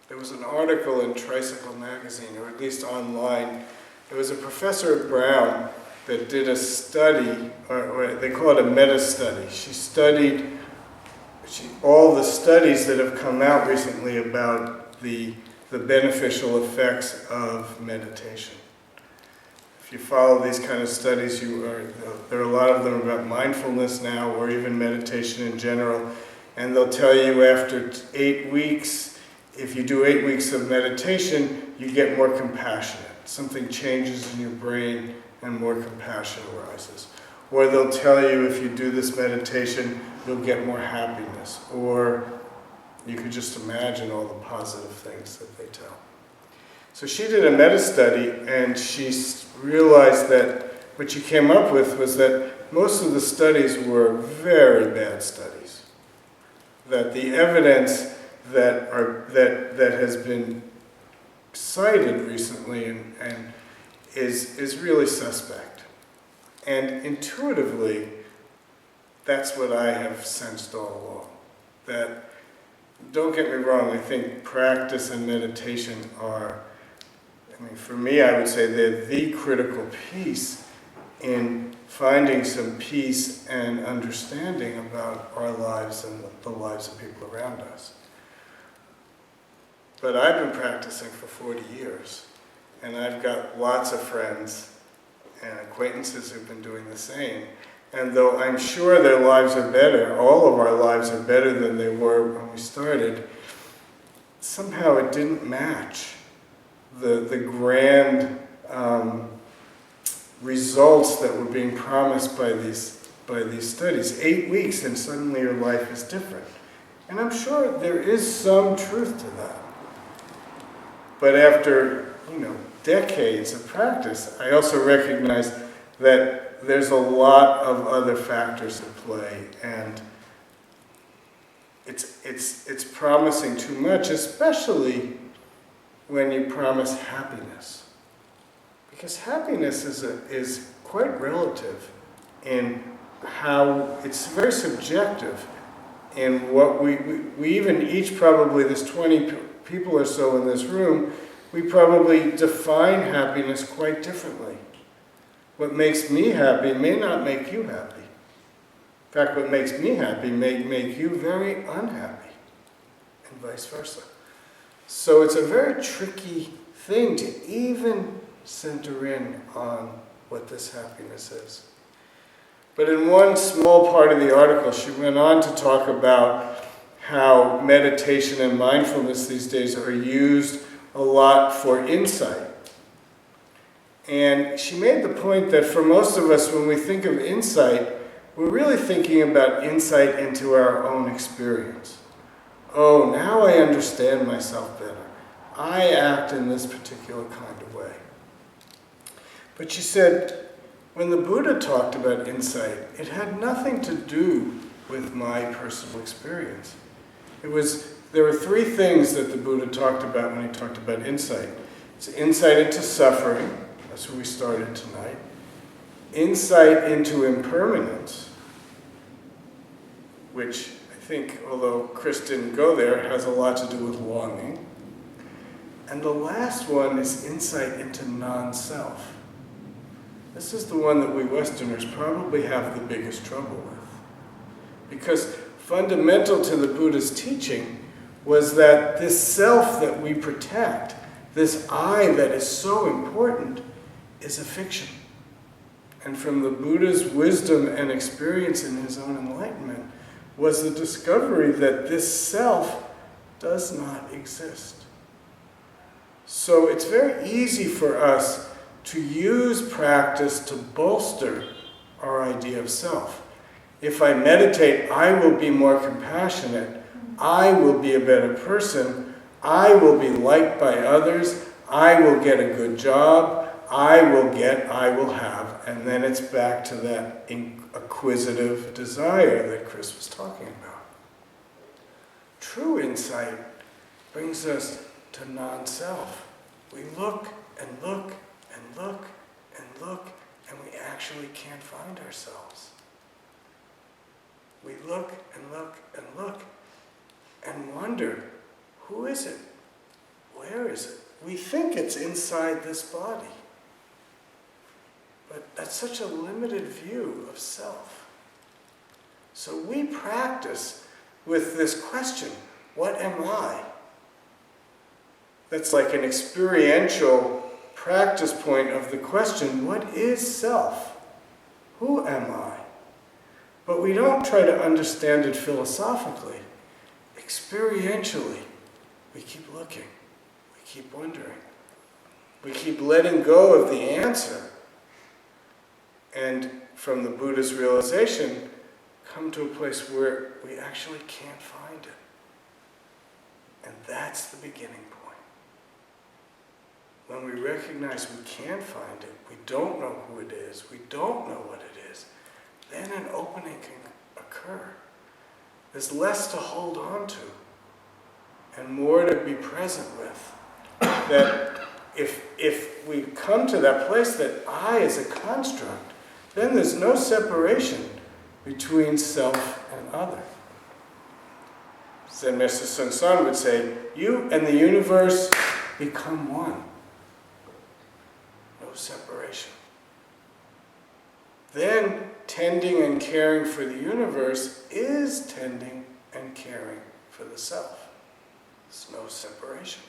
There was an article in Tricycle magazine, or at least online. There was a professor at Brown that did a study, or they call it a meta-study. She studied all the studies that have come out recently about the beneficial effects of meditation. If you follow these kind of studies, there are a lot of them about mindfulness now, or even meditation in general, and they'll tell you after 8 weeks, if you do 8 weeks of meditation, you get more compassionate. Something changes in your brain and more compassion arises. Or they'll tell you if you do this meditation, you'll get more happiness. Or you could just imagine all the positive things that they tell. So she did a meta-study, and she realized that what she came up with was that most of the studies were very bad studies. That the evidence that has been cited recently and is really suspect. And intuitively, that's what I have sensed all along. That, don't get me wrong, I think practice and meditation are, for me, I would say they're the critical piece in finding some peace and understanding about our lives and the lives of people around us. But I've been practicing for 40 years, and I've got lots of friends and acquaintances who've been doing the same. And though I'm sure their lives are better, all of our lives are better than they were when we started, somehow it didn't match the grand results that were being promised by these studies. 8 weeks and suddenly your life is different. And I'm sure there is some truth to that. But after, decades of practice, I also recognize that there's a lot of other factors at play, and it's promising too much, especially when you promise happiness. Because happiness is quite relative in how it's very subjective in what we even each probably, there's 20 people or so in this room, we probably define happiness quite differently. What makes me happy may not make you happy. In fact, what makes me happy may make you very unhappy, and vice versa. So it's a very tricky thing to even center in on what this happiness is. But in one small part of the article, she went on to talk about how meditation and mindfulness these days are used a lot for insight. And she made the point that for most of us, when we think of insight, we're really thinking about insight into our own experience. Oh, now I understand myself better. I act in this particular kind of way. But she said, when the Buddha talked about insight, it had nothing to do with my personal experience. There were three things that the Buddha talked about when he talked about insight. It's insight into suffering, that's where we started tonight. Insight into impermanence, which I think, although Chris didn't go there, has a lot to do with longing. And the last one is insight into non-self. This is the one that we Westerners probably have the biggest trouble with. Because fundamental to the Buddha's teaching was that this self that we protect, this I that is so important, is a fiction. And from the Buddha's wisdom and experience in his own enlightenment was the discovery that this self does not exist. So it's very easy for us to use practice to bolster our idea of self. If I meditate, I will be more compassionate. I will be a better person. I will be liked by others. I will get a good job. I will have. And then it's back to that acquisitive desire that Chris was talking about. True insight brings us to non-self. We look and look and look and look, and we actually can't find ourselves. We look and look and look and wonder, who is it? where is it? We think it's inside this body. But that's such a limited view of self. So we practice with this question, what am I? That's like an experiential practice point of the question, what is self? Who am I? But we don't try to understand it philosophically. Experientially, we keep looking. We keep wondering. We keep letting go of the answer. And from the Buddha's realization, come to a place where we actually can't find it. And that's the beginning point. When we recognize we can't find it, we don't know who it is, we don't know what it is, then an opening can occur. There's less to hold on to and more to be present with. That if we come to that place that I is a construct, then there's no separation between self and other. Zen Master Bon Soeng would say, you and the universe become one. No separation. Then tending and caring for the universe is tending and caring for the self. There's no separation.